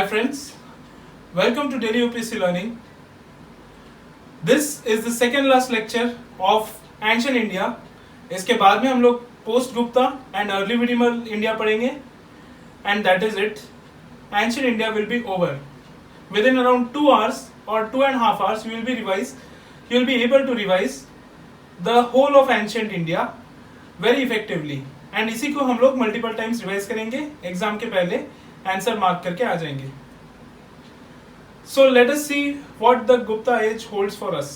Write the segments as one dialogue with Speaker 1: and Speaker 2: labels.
Speaker 1: Hi friends, welcome to Daily UPSC Learning. This is the second last lecture of Ancient India. इसके बाद में हम लोग post Gupta and early medieval India पढ़ेंगे and that is it. Ancient India will be over. Within around 2 hours or 2.5 hours you will be able to revise the whole of Ancient India very effectively. And इसी को हम लोग multiple times revise करेंगे exam के पहले answer mark करके आ जाएंगे. So let us see what the Gupta age holds for us.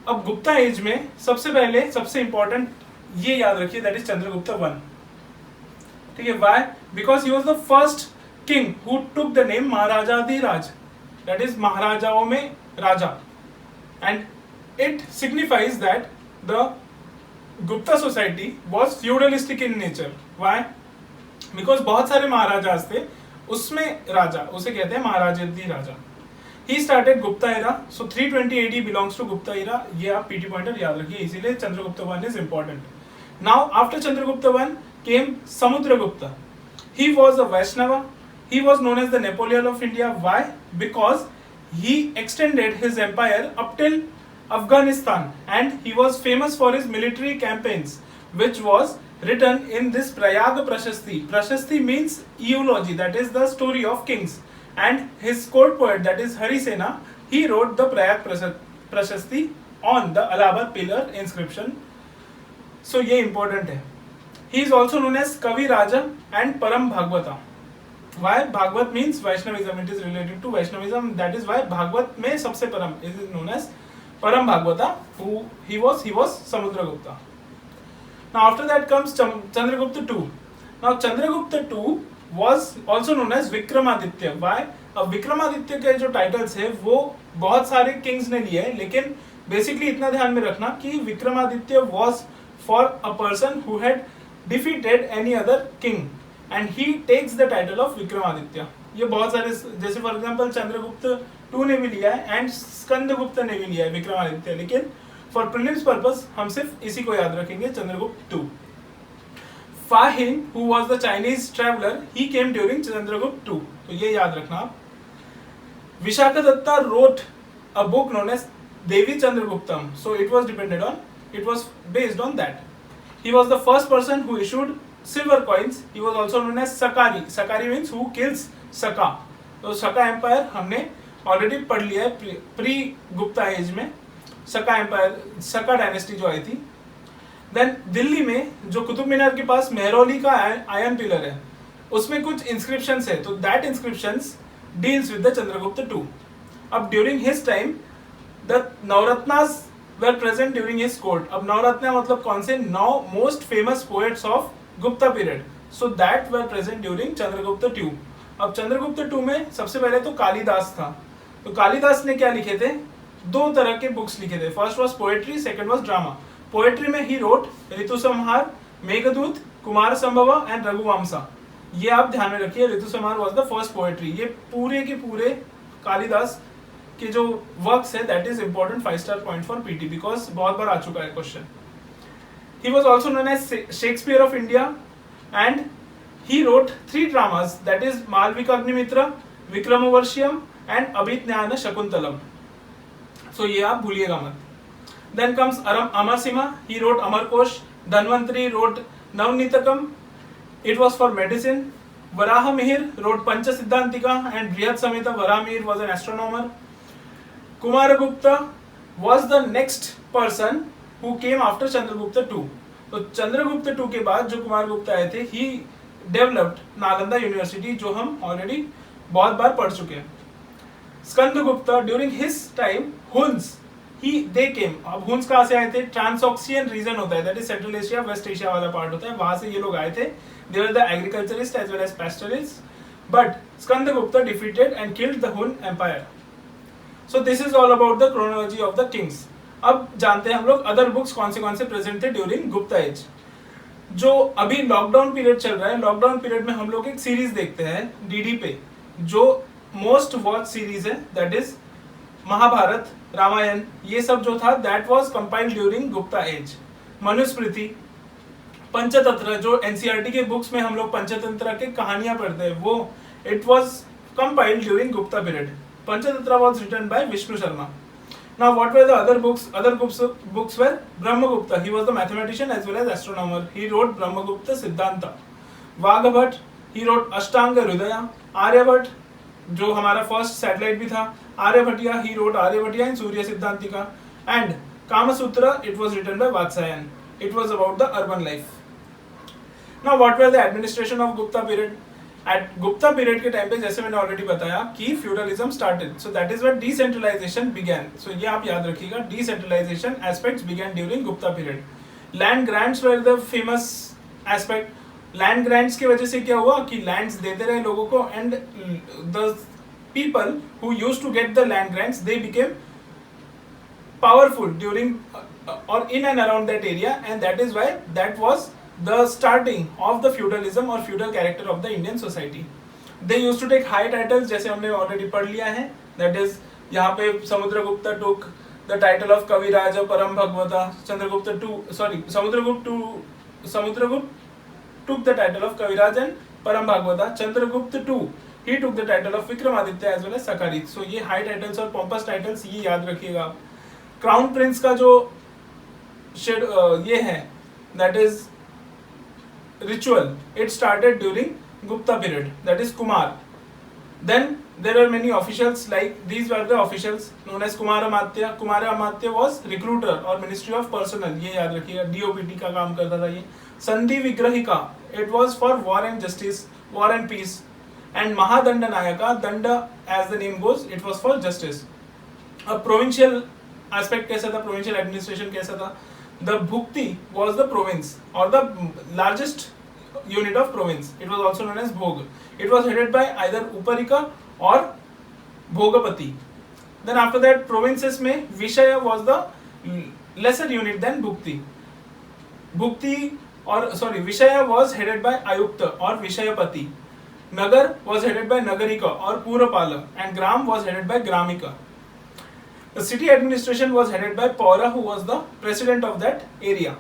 Speaker 1: अब गुप्ता एज में सबसे पहले सबसे इंपॉर्टेंट ये याद रखिए, दैट इज चंद्रगुप्ता वन. ठीक है, why? Because he was the first king who took the name Maharajadhiraj, that is महाराजाओं में राजा, and it signifies that the Gupta society was feudalistic in nature. Why? Because बहुत सारे महाराजाज थे, उसमें राजा उसे कहते हैं Maharajadhiraja. He started Gupta era. So 320 AD belongs to Gupta era. ये आप पीटी पॉइंटर याद रखिए, इसीलिए Chandragupta one is important. Now after Chandragupta one came Samudragupta. He was a Vaishnav. He was known as the Napoleon of India. Why? Because he extended his empire up till Afghanistan, and he was famous for his military campaigns, which was written in this Prayag Prashasti. Prashasti means eulogy, that is the story of kings. And his court poet, that is Harisena, he wrote the Prayag Prashasti on the Allahabad pillar inscription. So ये important है. He is also known as Kavi Raja and Param Bhagavata. Why? Bhagavad means Vaishnavism. It is related to Vaishnavism. That is why Bhagavad में सबसे परम is known as Param Bhagavata. Who he was Samudragupta. Now after that comes Chandragupta II. Now Chandragupta II was also known as Vikramaditya. Why? अब विक्रमादित्य के जो titles है वो बहुत सारे किंग्स ने लिए हैं, लेकिन बेसिकली इतना ध्यान में रखना कि Vikramaditya was for a person who had defeated any other king. And he takes the title of Vikramaditya. ये बहुत सारे, जैसे फॉर एग्जांपल चंद्रगुप्त टू ने भी लिया है एंड स्कंदगुप्त ने भी लिया है विक्रमादित्य, लेकिन फॉर प्रीलिम्स पर्पस हम सिर्फ इसी को याद रखेंगे, Chandragupta two. Fahien who was the Chinese traveller, he came during Chandragupta two. तो ये याद रखना आप. Vishakhadatta wrote a book known as Devi Chandraguptam. So it was based on that. He was the first person who issued silver coins. He was also known as Sakari. Sakari means who kills Saka. तो Saka empire हमने already पढ़ लिया है pre Gupta as में. Saka empire, Saka dynasty जो आई थी. Then Delhi में जो कुतुब मीनार के पास मेहरौली का आयरन पिलर है, उसमें कुछ इंस्क्रिप्शंस है. तो that inscriptions deals with the Chandragupta two. अब during his time the Navratnas were present during his court. अब नवरत्ना मतलब कौन से? 9 most famous poets of Gupta period. So that were present during Chandragupta two. अब चंद्रगुप्त टू में सबसे पहले तो कालिदास था. तो कालिदास ने क्या लिखे थे? 2 तरह के बुक्स लिखे थे. First was poetry, second was drama. Poetry में he wrote Ritusamhara, Meghaduta, Kumara Sambhava and Raghuvansha. ये आप ध्यान में रखिए. Ritusamhara was the first poetry. ये पूरे के पूरे कालिदास के जो वर्क्स है, that is important 5 star point for PT, because बहुत बार आ चुका है question. He was also known as Shakespeare of India, and he wrote 3 dramas, that is Malvikagnimitra, Vikramavarshiyam and Abhijnana Shakuntalam. So ये आप भूलिएगा मत. Then comes Amarsimha. He wrote Amarkosh. Dhanvantari wrote Navnitakam. It was for medicine. Varahamihir wrote Panchasiddhantika, and Brihat Samhita. Varahamihir was an astronomer. Kumaragupta was the next person who came after Chandragupta II. तो Chandragupta to के बाद जो कुमार गुप्ता आए थे, he developed Nalanda university, जो हम already बहुत बार पढ़ चुके हैं. स्कंदगुप्ता ड्यूरिंग हिज टाइम हुन्स दे केम. अब हुन्स कहाँ से आए थे? ट्रांसऑक्सियन रीजन होता है, that is central Asia west Asia वाला पार्ट होता है, वहां से ये लोग आए थे. They were the agriculturist as well as pastoralist. But Skandagupta defeated and killed the Hun empire. So this is all about the chronology of the kings. अब जानते हैं हम लोग अदर बुक्स कौन से प्रेजेंट थे ड्यूरिंग गुप्ता एज. जो अभी लॉकडाउन पीरियड चल रहा है, लॉकडाउन पीरियड में हम लोग एक सीरीज देखते हैं डीडी पे, जो मोस्ट वॉच सीरीज है, दैट इज महाभारत, रामायण. ये सब जो था that was compiled during Gupta age. Manusmriti, Panchatantra, जो एनसीईआरटी के बुक्स में हम लोग पंचतंत्र के कहानियां पढ़ते हैं, वो it was compiled during Gupta period. Panchatra was written by Vishnu Sharma. Now, what were the other books? Other books were Brahmagupta. He was the mathematician as well as astronomer. He wrote Brahmagupta Siddhanta. Vaghabhat, he wrote Ashtanga Hridaya. Aryabhat, जो हमारा first satellite भी था, आर्यभटिया, he wrote Aryabhatiya and Surya Siddhantika. And Kama Sutra, it was written by Vatsyayan. It was about the urban life. Now, what were the administration of Gupta period? At Gupta period के time पे जैसे मैंने already बताया कि feudalism started, so that is when decentralisation began. So ये आप याद रखिएगा, decentralisation aspects began during Gupta period. Land grants were the famous aspect. Land grants की वजह से क्या हुआ कि लैंड्स देते रहे लोगों को, and the people who used to get the land grants they became powerful during और in and around that area, and that is why that was the starting of the feudalism or feudal character of the Indian society. They used to take high titles, जैसे हमने already पढ़ लिया है. That is, यहाँ पे Samudragupta took the title of कविराज और परम भगवता. Samudragupta took the title of Kaviraj and परम भगवता. Chandragupta II, he took the title of Vikramaditya as well as सकारित. So ये high titles और pompous titles ये याद रखिएगा. क्राउन प्रिंस का जो ये है, that is ritual, it started during Gupta period, that is Kumar. Then there were many officials, like these were the officials known as Kumara Amatya. Kumara Amatya was recruiter or Ministry of Personnel, ये याद रखिएगा, DOPT का काम करता था ये. Sandhi Vigrahika, it was for war and justice, war and peace. And Mahadanda Nayaka, Danda as the name goes, it was for justice. A provincial aspect कैसा था, provincial administration कैसा था? The Bhukti was the province or the largest unit of province. It was also known as Bhog. It was headed by either Uparika or Bhogapati. Then after that, provinces में Vishaya was the lesser unit than Bhukti. Vishaya was headed by Ayukta or Vishayapati. Nagar was headed by Nagarika or Purapala, and Gram was headed by Gramika. The city administration was headed by Paura, who was the president of that area.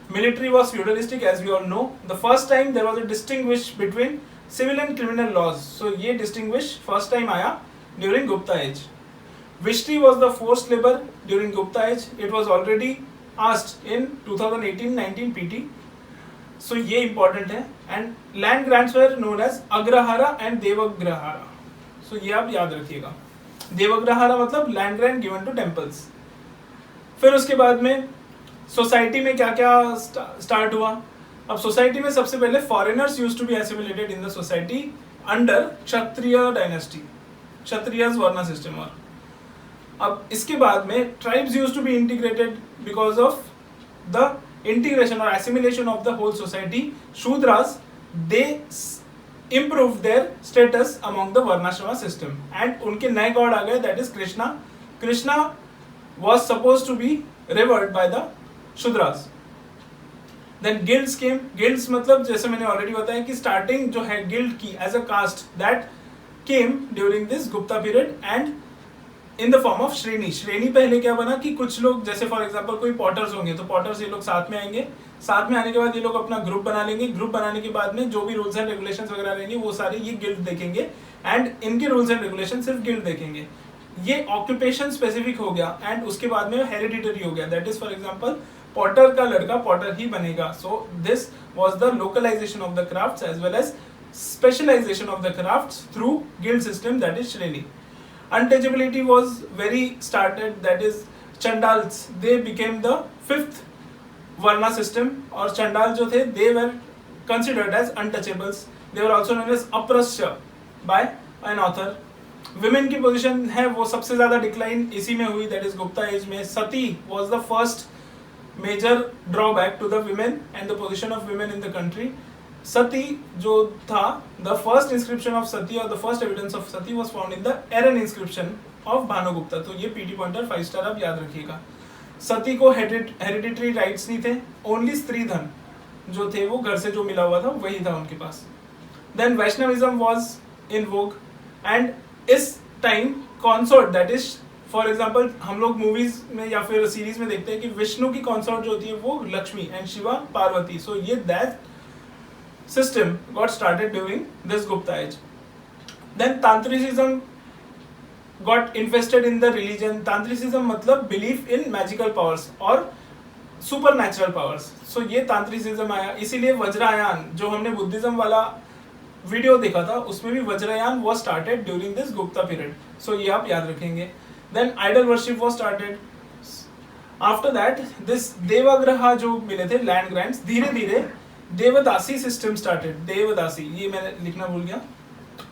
Speaker 1: Military was feudalistic, as we all know. The first time there was a distinguish between civil and criminal laws. So ये distinguish first time आया during Gupta age. Vishtri was the forced labor during Gupta age. It was already asked in 2018-19 PT. So ये important है. And land grants were known as Agrahara and Devagrahara. So ये आप याद रखिएगा. देवग्रहारा मतलब land grant given to temples. फिर उसके बाद में सोसाइटी में क्या क्या स्टार्ट हुआ. अब सोसाइटी में सबसे पहले foreigners used to be assimilated in the society under Kshatriya dynasty, Kshatriyas varna system. और अब इसके बाद में tribes used to be integrated because of the integration और assimilation of the whole society. Shudras they improve their status among the varnashrama system, and उनके नए God आ गए, that is Krishna. Krishna was supposed to be revered by the Shudras. Then guilds came. Guilds मतलब जैसे मैंने already बताया कि starting जो है guild की as a caste, that came during this Gupta period and in the form of श्रेणी. श्रेणी पहले क्या बना कि कुछ लोग, जैसे फॉर एग्जाम्पल कोई पॉटर्स होंगे, तो पॉटर्स ये लोग साथ में आएंगे. साथ में आने के बाद ये लोग अपना ग्रुप बना लेंगे. ग्रुप बनाने के बाद में जो भी रूल्स एंड रेगुलेशंस वगैरह रहेंगे वो सारे ये गिल्ड देखेंगे, एंड इनके रूल्स एंड रेगुलेशन सिर्फ गिल्ड देखेंगे. ये ऑक्यूपेशन स्पेसिफिक हो गया, एंड उसके बाद में हेरिडिटरी हो गया. That is for example potter का लड़का पॉटर ही बनेगा. So this was the localisation of the crafts as well as specialisation of the crafts through guild system, that is shreni. Untouchability was very started, that is Chandals, they became the fifth Varna system. और Chandal जो थे, they were considered as untouchables. They were also known as Aprasya by an author. Women की position है वो सबसे ज़्यादा decline इसी में हुई, that is Gupta age में. Sati was the first major drawback to the women and the position of women in the country. Sati जो था, the first inscription of sati और the first evidence of sati was found in the Eran inscription of Bhanugupta. तो ये PT pointer 5 star आप याद रखिएगा. सती को hereditary rights नहीं थे, ओनली स्त्रीधन जो थे वो घर से जो मिला हुआ था वही था उनके पास. Then Vaishnavism was in vogue, and इस time consort, that is for example हम लोग मूवीज में या फिर सीरीज में देखते हैं कि विष्णु की कॉन्सोर्ट जो होती है वो लक्ष्मी एंड शिवा पार्वती. सो ये that system got started during this Gupta age. Then Tantricism got infested in the religion. Tantricism मतलब belief in magical powers और supernatural powers. So ये तांत्रिसिज्म आया, इसीलिए वज्रायन जो हमने बुद्धिज्म वाला वीडियो देखा था उसमें भी Vajrayana was started during this Gupta period. So ये आप याद रखेंगे. Then idol worship was started. After that this देवाग्रह जो मिले थे land grants, धीरे धीरे देवदासी system started. देवदासी ये मैंने लिखना भूल गया.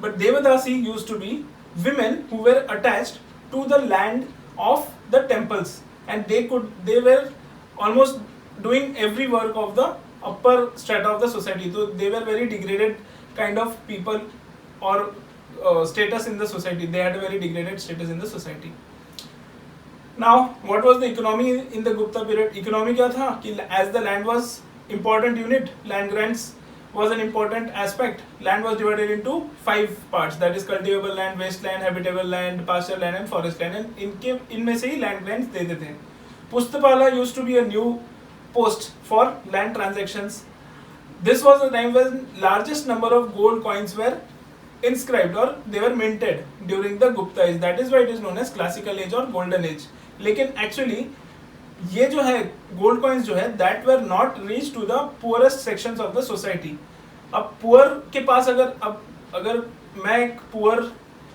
Speaker 1: But Devadasi used to be women who were attached to the land of the temples, and they were almost doing every work of the upper strata of the society. So they were very degraded kind of people or status in the society. They had a very degraded status in the society. Now, what was the economy in the Gupta period? Economy क्या था कि as the land was important unit, land grants was an important aspect. Land was divided into 5 parts, that is cultivable land, wasteland, habitable land, pasture land and forest land, and इनमें से ही land grants देते थे. Pustapala used to be a new post for land transactions. This was the time when largest number of gold coins were inscribed or they were minted during the Gupta age. That is why it is known as classical age or golden age. लेकिन actually ये जो है gold coins जो है that were not reach to the poorest sections of the society. अब poor के पास अगर मैं एक पुअर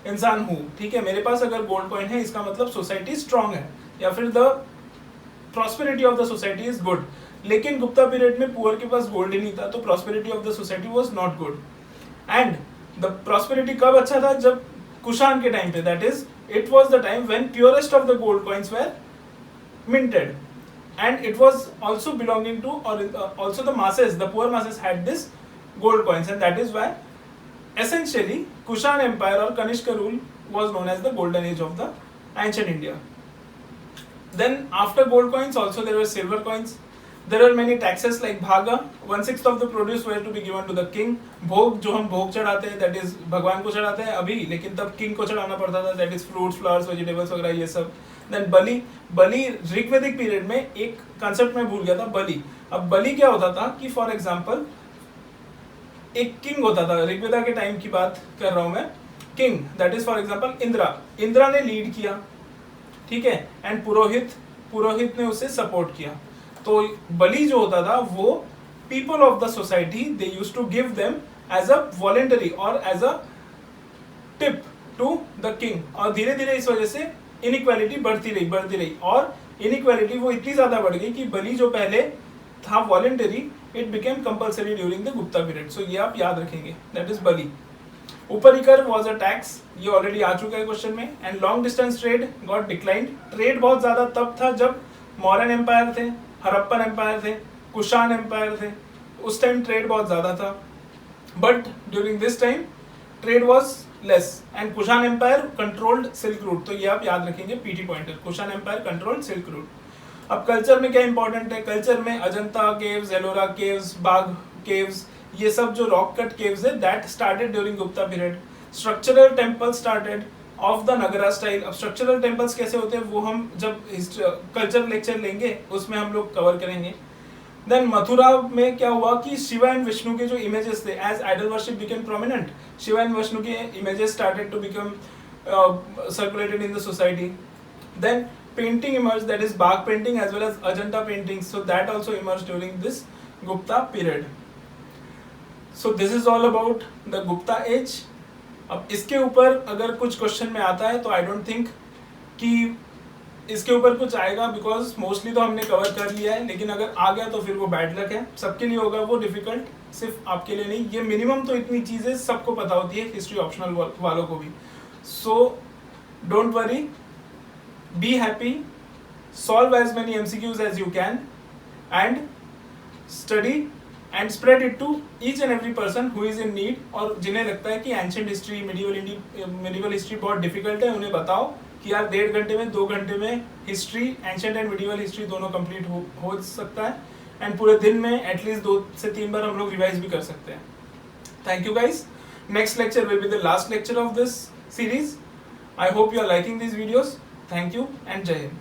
Speaker 1: इंसान हूँ, ठीक है, मेरे पास अगर गोल्ड कॉइन है इसका मतलब सोसाइटी स्ट्रांग है या फिर the prosperity of the society is good. लेकिन गुप्ता पीरियड में पुअर के पास गोल्ड ही नहीं था तो prosperity of the society was not good. And the prosperity कब अच्छा था? जब कुशान के टाइम पे, that is it was the time when purest of the gold coins were minted, and it was also belonging to or also the masses, the poor masses had this gold coins, and that is why essentially Kushan Empire or Kanishka rule was known as the golden age of the ancient India. Then after gold coins also there were silver coins. There were many taxes like bhaga, 1/6 of the produce were to be given to the king. भोग जो हम भोग चढ़ाते हैं that is भगवान को चढ़ाते हैं अभी, लेकिन तब king को चढ़ाना पड़ता था, that is fruits, flowers, vegetables वगैरह ये सब. Then बलि ऋग्वेदिक पीरियड में एक कंसेप्ट में भूल गया था, बलि. अब बलि क्या होता था कि फॉर एग्जाम्पल एक किंग होता था, ऋग्वेदा के टाइम की बात कर रहा हूं मैं, king that is for example Indira ने लीड किया, ठीक है, एंड पुरोहित ने उसे सपोर्ट किया. तो बलि जो होता था वो people of the society they used to give them as a voluntary और as a tip to the king. और धीरे धीरे इस वजह से इनइक्वालिटी बढ़ती रही और इनइक्वालिटी वो इतनी ज्यादा बढ़ गई कि बलि जो पहले था voluntary, it became compulsory during the Gupta period. So ये आप याद रखेंगे, that is bali. Uparikara was a tax, ये ऑलरेडी आ चुका है क्वेश्चन में. And long distance trade got declined. Trade बहुत ज्यादा तब था जब मौर्यन एम्पायर थे, हड़प्पन एम्पायर थे, कुशान एम्पायर थे, उस टाइम ट्रेड बहुत ज्यादा था. But during this time trade was less and Kushan empire controlled silk route. तो ये आप याद रखेंगे, PT pointer, Kushan empire controlled silk route. अब कल्चर में क्या इंपॉर्टेंट है? कल्चर में Ajanta caves, Ellora caves, Bagh caves, ये सब जो रॉक कट केव्स है that started during Gupta period. Structural temple started off the Nagara style. अब स्ट्रक्चरल टेम्पल्स कैसे होते हैं वो हम जब कल्चर लेक्चर लेंगे उसमें हम लोग कवर करेंगे. देन मथुरा में क्या हुआ कि शिवा एंड विष्णु के जो इमेजेस थे, as idol worship became prominent, Shiva and Vishnu के images started to become circulated in the society. Then painting emerged, that is Bagh painting as well as Ajanta paintings, so that also emerged during this Gupta period. So this is all about the Gupta age. अब इसके ऊपर अगर कुछ question में आता है तो I don't think कि इसके ऊपर कुछ आएगा, बिकॉज मोस्टली तो हमने कवर कर लिया है. लेकिन अगर आ गया तो फिर वो बैड लक है, सबके लिए होगा वो डिफिकल्ट, सिर्फ आपके लिए नहीं. ये मिनिमम तो इतनी चीज़ें सबको पता होती है, हिस्ट्री ऑप्शनल वालों को भी. So don't worry, be happy, solve as many MCQs as you can, and study and spread it to each and every person who is in need. और जिन्हें लगता है कि एंशिएंट हिस्ट्री, मिडिवल हिस्ट्री बहुत difficult है, उन्हें बताओ कि यार 1.5 घंटे में 2 घंटे में history, ancient and medieval history दोनों कंप्लीट हो सकता है. एंड पूरे दिन में एटलीस्ट 2 से 3 बार हम लोग रिवाइज भी कर सकते हैं. Thank you guys. Next lecture will be the last lecture of this series. I hope you are liking these videos. Thank you and Jai Hind.